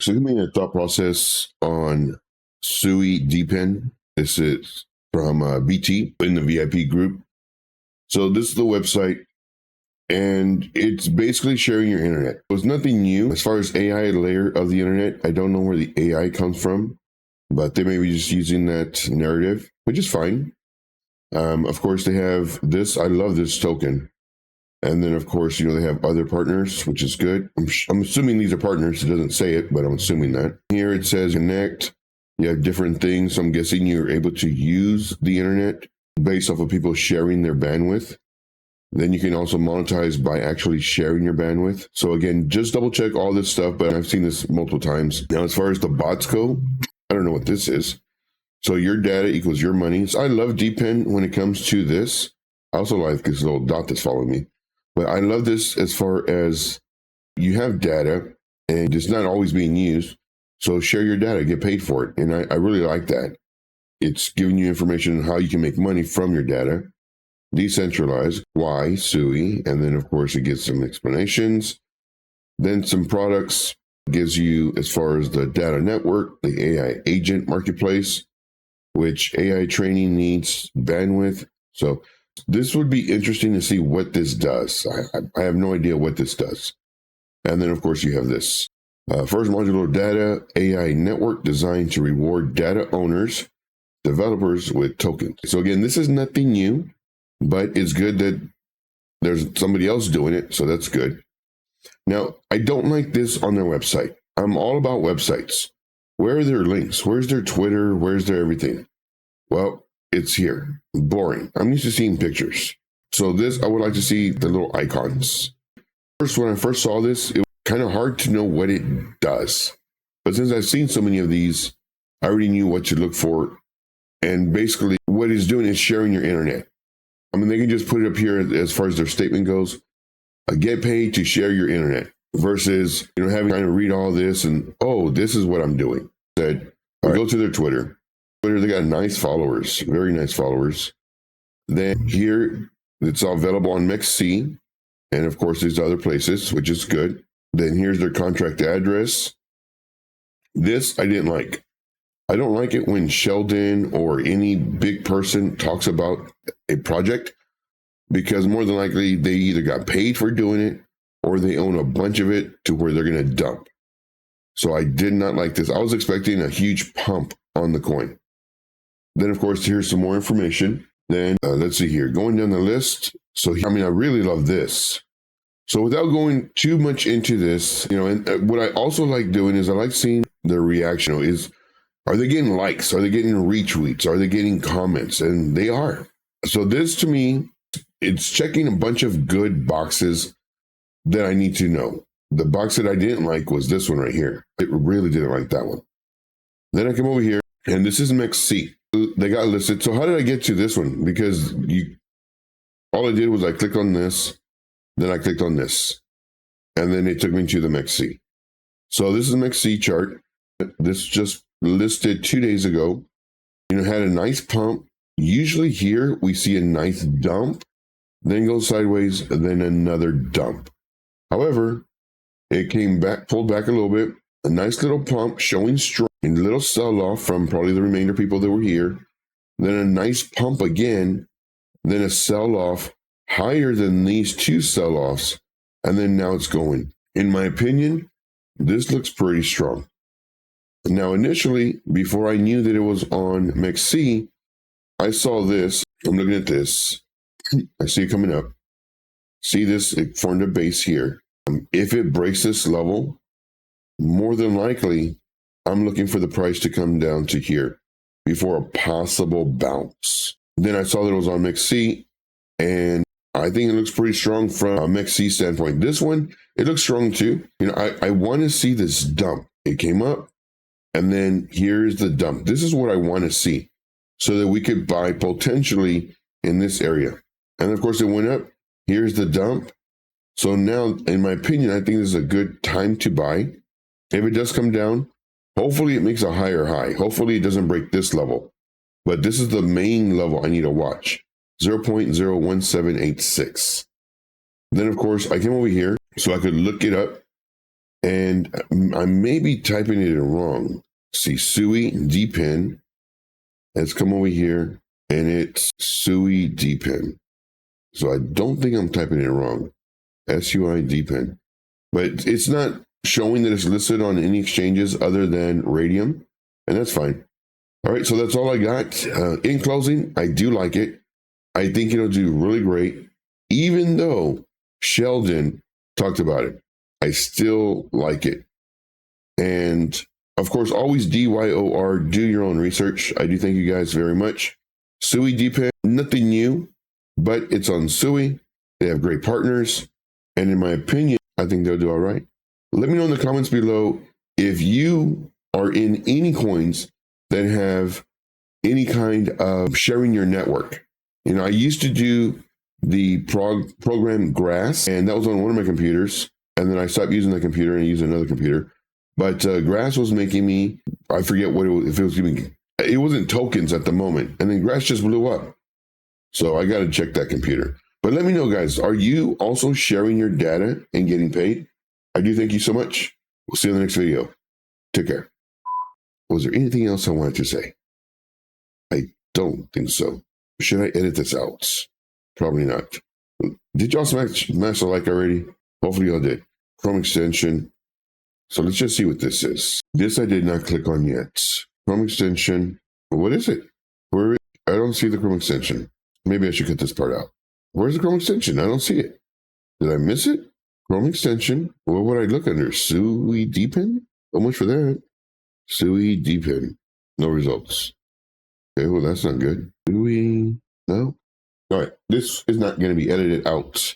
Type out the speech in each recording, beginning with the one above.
So give me a thought process on SUI DEPIN. This is from BT in the VIP group. So this is the website, and it's basically sharing your internet. It's nothing new as far as AI layer of the internet. I don't know where the AI comes from, but they may be just using that narrative, which is fine. Of course, they have this. I love this token. And then, of course, they have other partners, which is good. I'm assuming these are partners. It doesn't say it, but I'm assuming that. Here it says connect. You have different things. So I'm guessing you're able to use the internet based off of people sharing their bandwidth. Then you can also monetize by actually sharing your bandwidth. So again, just double check all this stuff, but I've seen this multiple times. Now, as far as the bots go, I don't know what this is. So your data equals your money. So I love DEPIN when it comes to this. I also like this little dot that's following me. But I love this as far as you have data and it's not always being used. So share your data, get paid for it. And I really like that. It's giving you information on how you can make money from your data. Decentralized, why, SUI. And then, of course, it gives some explanations. Then some products gives you as far as the data network, the AI agent marketplace, which AI training needs bandwidth. So this would be interesting to see what this does. I have no idea what this does. And then, of course, you have this. First modular data AI network designed to reward data owners, developers with tokens. So again, this is nothing new, but it's good that there's somebody else doing it. So that's good. Now, I don't like this on their website. I'm all about websites. Where are their links? Where's their Twitter? Where's their everything? Well, it's here. Boring. I'm used to seeing pictures. So this, I would like to see the little icons. First, when I first saw this, it was kind of hard to know what it does. But since I've seen so many of these, I already knew what to look for. And basically, what it's doing is sharing your internet. I mean, they can just put it up here as far as their statement goes. Get paid to share your internet versus, having to read all this and, oh, this is what I'm doing. Said, go to their Twitter. Twitter, they got nice followers, very nice followers. Then here, it's all available on MEXC. And of course, there's other places, which is good. Then here's their contract address. This I didn't like. I don't like it when Sheldon or any big person talks about a project, because more than likely they either got paid for doing it or they own a bunch of it to where they're going to dump. So I did not like this. I was expecting a huge pump on the coin. Then, of course, here's some more information. Then let's see here, going down the list. So, I really love this. So without going too much into this, and what I also like doing is I like seeing the reaction. Are they getting likes? Are they getting retweets? Are they getting comments? And they are. So this, to me, it's checking a bunch of good boxes that I need to know. The box that I didn't like was this one right here. I really didn't like that one. Then I come over here, and this is MEXC. They got listed. So how did I get to this one? Because all I did was I clicked on this, then I clicked on this, and then it took me to the MEXC. So this is a MEXC chart. This just listed 2 days ago. Had a nice pump. Usually here we see a nice dump, then goes sideways, then another dump. However, it came back, pulled back a little bit, a nice little pump showing strong, a little sell-off from probably the remainder people that were here, then a nice pump again, then a sell-off higher than these two sell-offs, and then now it's going. In my opinion, this looks pretty strong. Now, initially, before I knew that it was on MEXC, I saw this. I'm looking at this. I see it coming up. See this? It formed a base here. If it breaks this level, more than likely, I'm looking for the price to come down to here before a possible bounce. Then I saw that it was on MEXC, and I think it looks pretty strong from a MEXC standpoint. This one, it looks strong too. I want to see this dump. It came up, and then here's the dump. This is what I want to see so that we could buy potentially in this area. And of course, it went up. Here's the dump. So now, in my opinion, I think this is a good time to buy. If it does come down, hopefully it makes a higher high. Hopefully it doesn't break this level. But this is the main level I need to watch, 0.01786. Then, of course, I came over here so I could look it up. And I may be typing it wrong. See, SUI DEPIN. Let's come over here, and it's SUI DEPIN. So I don't think I'm typing it wrong. SUI DEPIN. But it's not showing that it's listed on any exchanges other than Radium, and that's fine. All right, so that's all I got. In closing, I do like it. I think it'll do really great. Even though Sheldon talked about it, I still like it. And of course, always DYOR, do your own research. I do thank you guys very much. SUI DEPIN, nothing new, but it's on SUI. They have great partners. And in my opinion, I think they'll do all right. Let me know in the comments below if you are in any coins that have any kind of sharing your network. You know, I used to do the program Grass, and that was on one of my computers. And then I stopped using the computer and used another computer. But Grass was making me, I forget what it was, if it was giving, it wasn't tokens at the moment. And then Grass just blew up. So I got to check that computer. But let me know, guys, are you also sharing your data and getting paid? I do thank you so much. We'll see you in the next video. Take care. Was there anything else I wanted to say? I don't think so. Should I edit this out? Probably not. Did y'all smash the like already? Hopefully y'all did. Chrome extension. So let's just see what this is. This I did not click on yet. Chrome extension. What is it? Where is it? I don't see the Chrome extension. Maybe I should cut this part out. Where's the Chrome extension? I don't see it. Did I miss it? Chrome extension. What would I look under? SUI DEPIN? So much for that. SUI DEPIN. No results. Okay, well, that's not good. SUI, no? All right, this is not going to be edited out.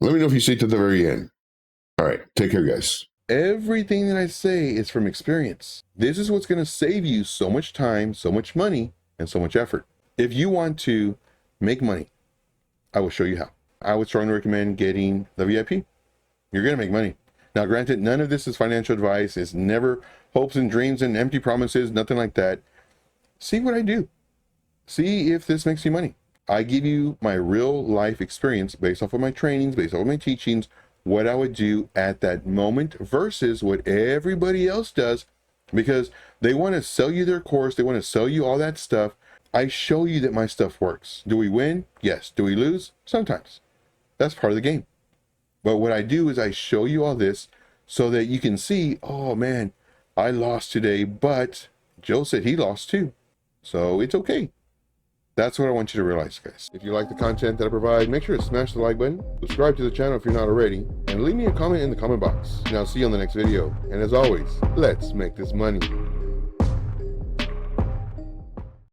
Let me know if you stay to the very end. All right, take care, guys. Everything that I say is from experience. This is what's going to save you so much time, so much money, and so much effort. If you want to make money, I will show you how. I would strongly recommend getting the VIP. You're going to make money. Now, granted, none of this is financial advice. It's never hopes and dreams and empty promises, nothing like that. See what I do. See if this makes you money. I give you my real life experience based off of my trainings, based off of my teachings, what I would do at that moment versus what everybody else does, because they want to sell you their course. They want to sell you all that stuff. I show you that my stuff works. Do we win? Yes. Do we lose? Sometimes. That's part of the game. But what I do is I show you all this so that you can see, oh man, I lost today, but Joe said he lost too. So it's okay. That's what I want you to realize, guys. If you like the content that I provide, make sure to smash the like button, subscribe to the channel if you're not already, and leave me a comment in the comment box. And I'll see you on the next video. And as always, let's make this money.